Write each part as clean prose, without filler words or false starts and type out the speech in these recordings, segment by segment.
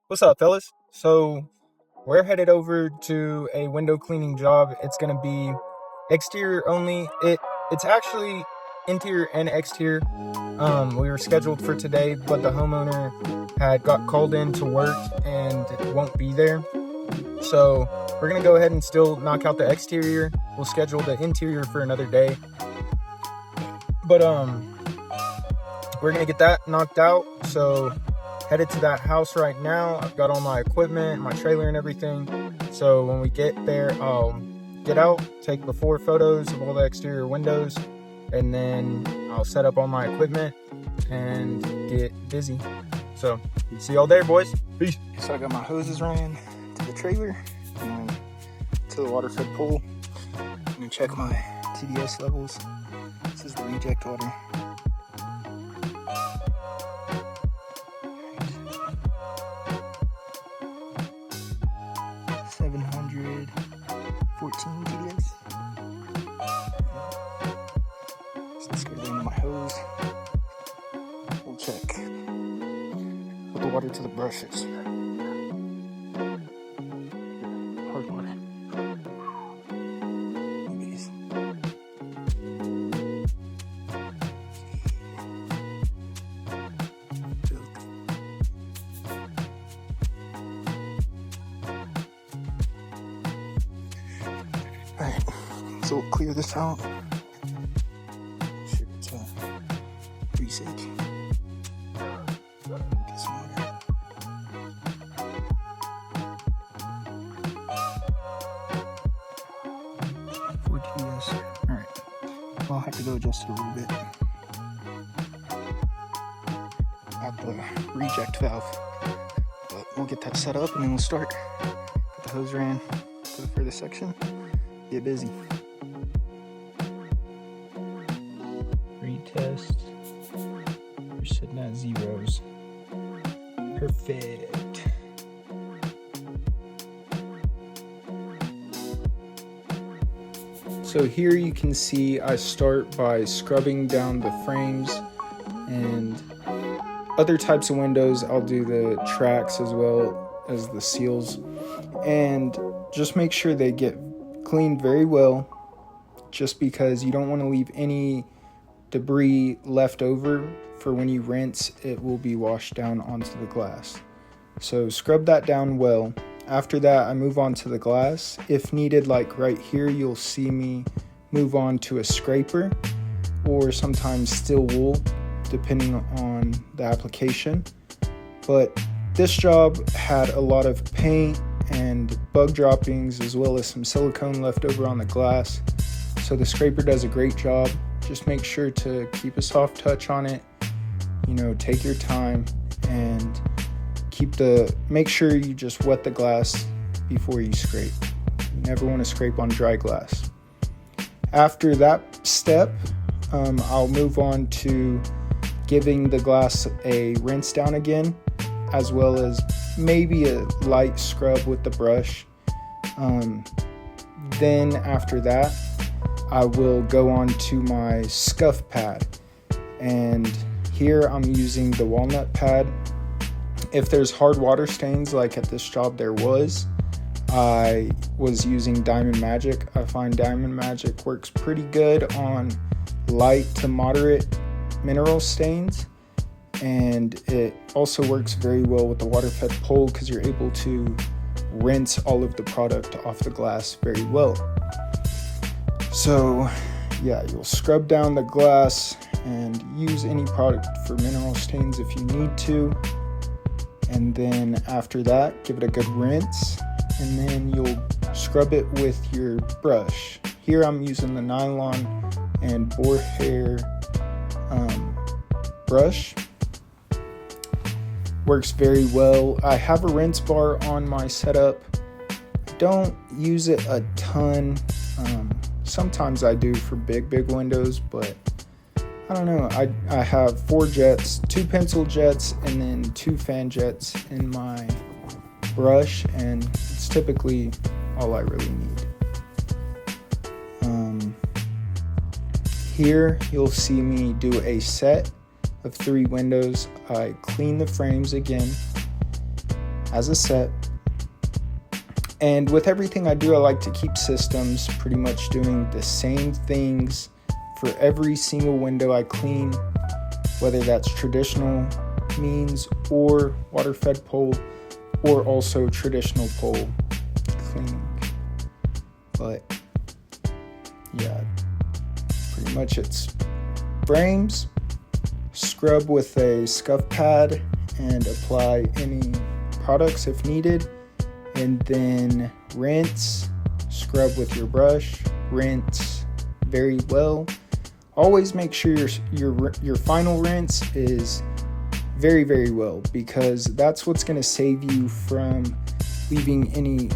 What's up, fellas? So we're headed over to a window cleaning job. It's gonna be exterior only. It's actually interior and exterior. We were scheduled for today, but the homeowner had got called in to work and won't be there. So we're gonna go ahead and still knock out the exterior. We'll schedule the interior for another day. But we're gonna get that knocked out. So headed to that house right now. I've got all my equipment, my trailer and everything. So when we get there, I'll get out, take before photos of all the exterior windows, and then I'll set up all my equipment and get busy. So see y'all there, boys. Peace. So I got my hoses ran to the trailer and to the water fed pool. I'm gonna check my TDS levels. This is the reject water. 714 TDS. So let's get into my hose. We'll check. Put the water to the brushes. Hard water. Alright, so we'll clear this out. Sure it's reset. Get some water. Four TDS. Alright. I'll have to go adjust it a little bit at the reject valve. But we'll get that set up and then we'll start. Put the hose ran to the furthest section. Get busy. Retest. We're sitting at zeros. Perfect. So here you can see I start by scrubbing down the frames, and other types of windows I'll do the tracks as well as the seals, and just make sure they get cleaned very well, just because you don't want to leave any debris left over for when you rinse. It will be washed down onto the glass. So scrub that down well. After that, I move on to the glass. If needed, like right here, you'll see me move on to a scraper or sometimes steel wool, depending on the application. But this job had a lot of paint and bug droppings, as well as some silicone left over on the glass. So the scraper does a great job. Just make sure to keep a soft touch on it. Take your time and make sure you just wet the glass before you scrape. You never want to scrape on dry glass. After that step, I'll move on to giving the glass a rinse down again, as well as maybe a light scrub with the brush. Then after that, I will go on to my scuff pad, and here I'm using the walnut pad. If there's hard water stains, like at this job there was, I was using Diamond Magic. I find Diamond Magic works pretty good on light to moderate mineral stains, and it also works very well with the water-fed pole because you're able to rinse all of the product off the glass very well. So yeah, you'll scrub down the glass and use any product for mineral stains if you need to. And then after that, give it a good rinse, and then you'll scrub it with your brush. Here I'm using the nylon and boar hair brush. Works very well. I have a rinse bar on my setup. Don't use it a ton. Sometimes I do for big windows, but I don't know. I have 4 jets, 2 pencil jets, and then 2 fan jets in my brush, and it's typically all I really need. Here you'll see me do a set of 3 windows. I clean the frames again. as a set. And with everything I do, I like to keep systems pretty much doing the same things for every single window I clean, whether that's traditional means or water-fed pole, or also traditional pole cleaning. But yeah, pretty much it's frames, scrub with a scuff pad and apply any products if needed, and then rinse, scrub with your brush, rinse very well. Always make sure your final rinse is very, very well, because that's what's going to save you from leaving any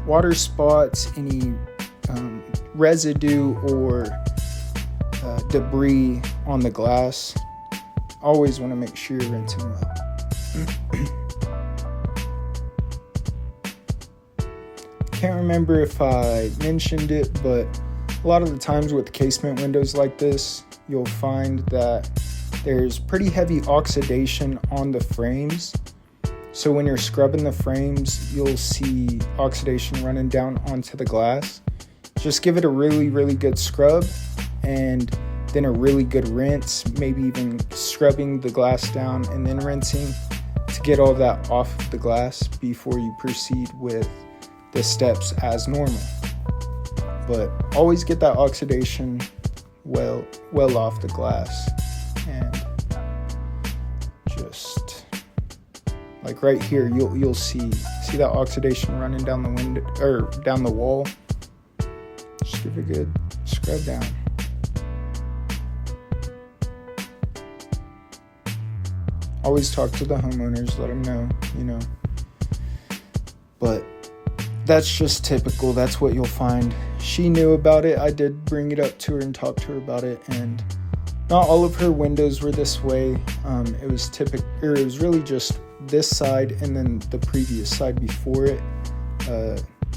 water spots, any residue or debris on the glass. Always want to make sure you're rinsing well. Can't remember if I mentioned it, but a lot of the times with casement windows like this, you'll find that there's pretty heavy oxidation on the frames. So when you're scrubbing the frames, you'll see oxidation running down onto the glass. Just give it a really, really good scrub and then a really good rinse, maybe even scrubbing the glass down and then rinsing to get all that off of the glass before you proceed with the steps as normal. But always get that oxidation well off the glass. And just like right here, you'll see that oxidation running down the window or down the wall. Just give it a good scrub down. Always talk to the homeowners, let them know, But that's just typical. That's what you'll find. She knew about it. I did bring it up to her and talk to her about it, and not all of her windows were this way. It was really just this side and then the previous side before it.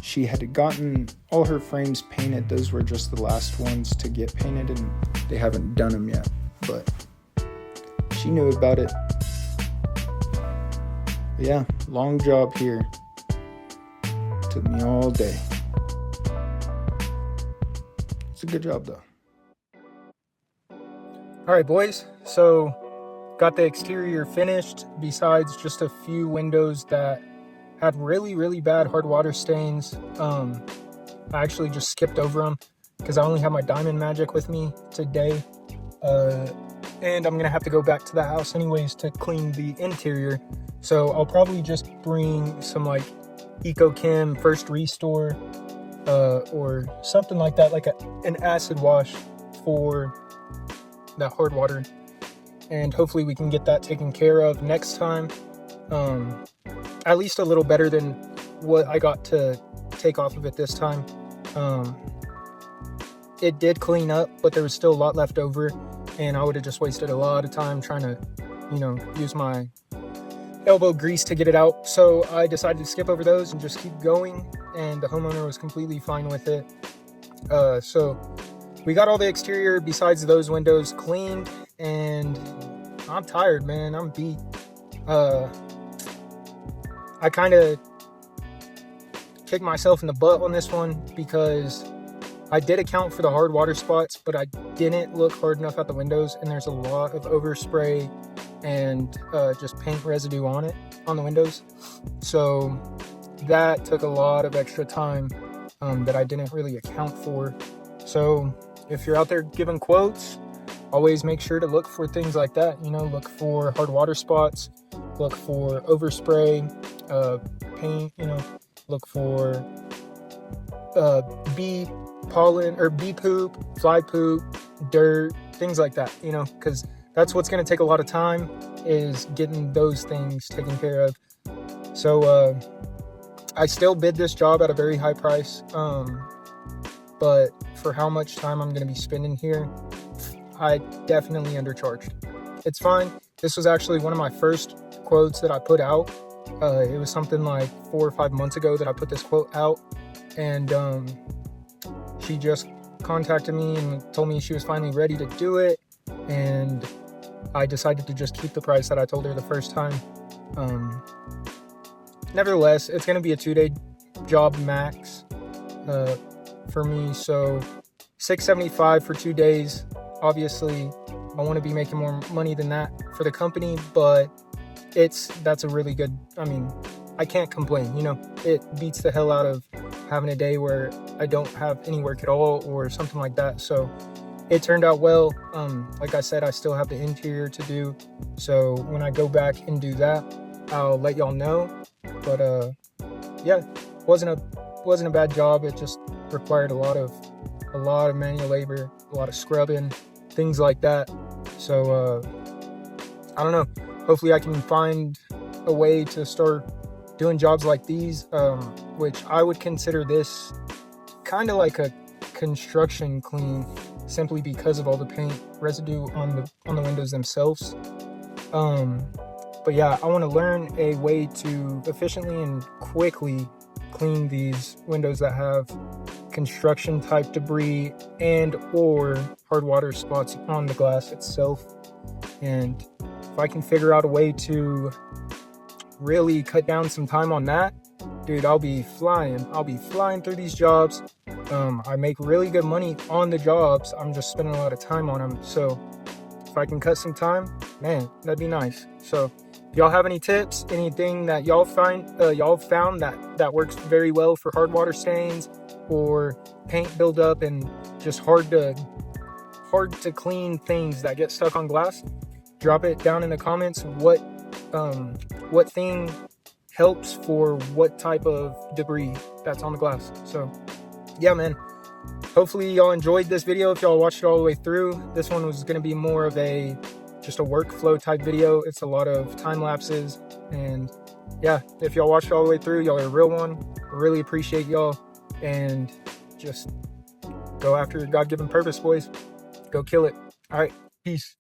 She had gotten all her frames painted. Those were just the last ones to get painted, and they haven't done them yet. But she knew about it. But yeah, long job here. Took me all day. It's a good job though. All right, boys. So got the exterior finished, besides just a few windows that had really, really bad hard water stains. I actually just skipped over them because I only have my Diamond Magic with me today. And I'm going to have to go back to the house anyways to clean the interior. So I'll probably just bring some like EcoChem First Restore or something like that, like an acid wash for that hard water. And hopefully we can get that taken care of next time. At least a little better than what I got to take off of it this time. It did clean up, but there was still a lot left over, and I would have just wasted a lot of time trying to, use my elbow grease to get it out. So I decided to skip over those and just keep going, and the homeowner was completely fine with it. So we got all the exterior besides those windows cleaned, and I'm tired, man. I'm beat. I kind of kicked myself in the butt on this one because I did account for the hard water spots, but I didn't look hard enough at the windows, and there's a lot of overspray and just paint residue on the windows. So that took a lot of extra time that I didn't really account for. So if you're out there giving quotes, always make sure to look for things like that. Look for hard water spots, look for overspray, paint, look for bee pollen or bee poop, fly poop, dirt, things like that, because that's what's going to take a lot of time, is getting those things taken care of. So I still bid this job at a very high price, but for how much time I'm going to be spending here, I definitely undercharged. It's fine. This was actually one of my first quotes that I put out. It was something like 4 or 5 months ago that I put this quote out, and she just contacted me and told me she was finally ready to do it, and I decided to just keep the price that I told her the first time. nevertheless, it's going to be a 2-day job max for me. So $675 for 2 days. Obviously, I want to be making more money than that for the company, but that's a really good, I mean, I can't complain. You know, it beats the hell out of having a day where I don't have any work at all or something like that. So it turned out well. Like I said, I still have the interior to do. So when I go back and do that, I'll let y'all know. But yeah, wasn't a bad job. It just required a lot of manual labor, a lot of scrubbing, things like that. So I don't know. Hopefully I can find a way to start doing jobs like these, which I would consider this kind of like a construction clean, simply because of all the paint residue on the windows themselves. But yeah, I want to learn a way to efficiently and quickly clean these windows that have construction type debris and or hard water spots on the glass itself. And if I can figure out a way to really cut down some time on that, dude, I'll be flying through these jobs. I make really good money on the jobs. I'm just spending a lot of time on them. So if I can cut some time, man, that'd be nice. So if y'all have any tips, anything that y'all found that works very well for hard water stains or paint buildup and just hard to clean things that get stuck on glass, drop it down in the comments. What thing helps for what type of debris that's on the glass. So yeah, man, hopefully y'all enjoyed this video. If y'all watched it all the way through, this one was going to be more of just a workflow type video. It's a lot of time lapses, and yeah, if y'all watched it all the way through, y'all are a real one. I really appreciate y'all, and just go after your God-given purpose, boys. Go kill it. All right, peace.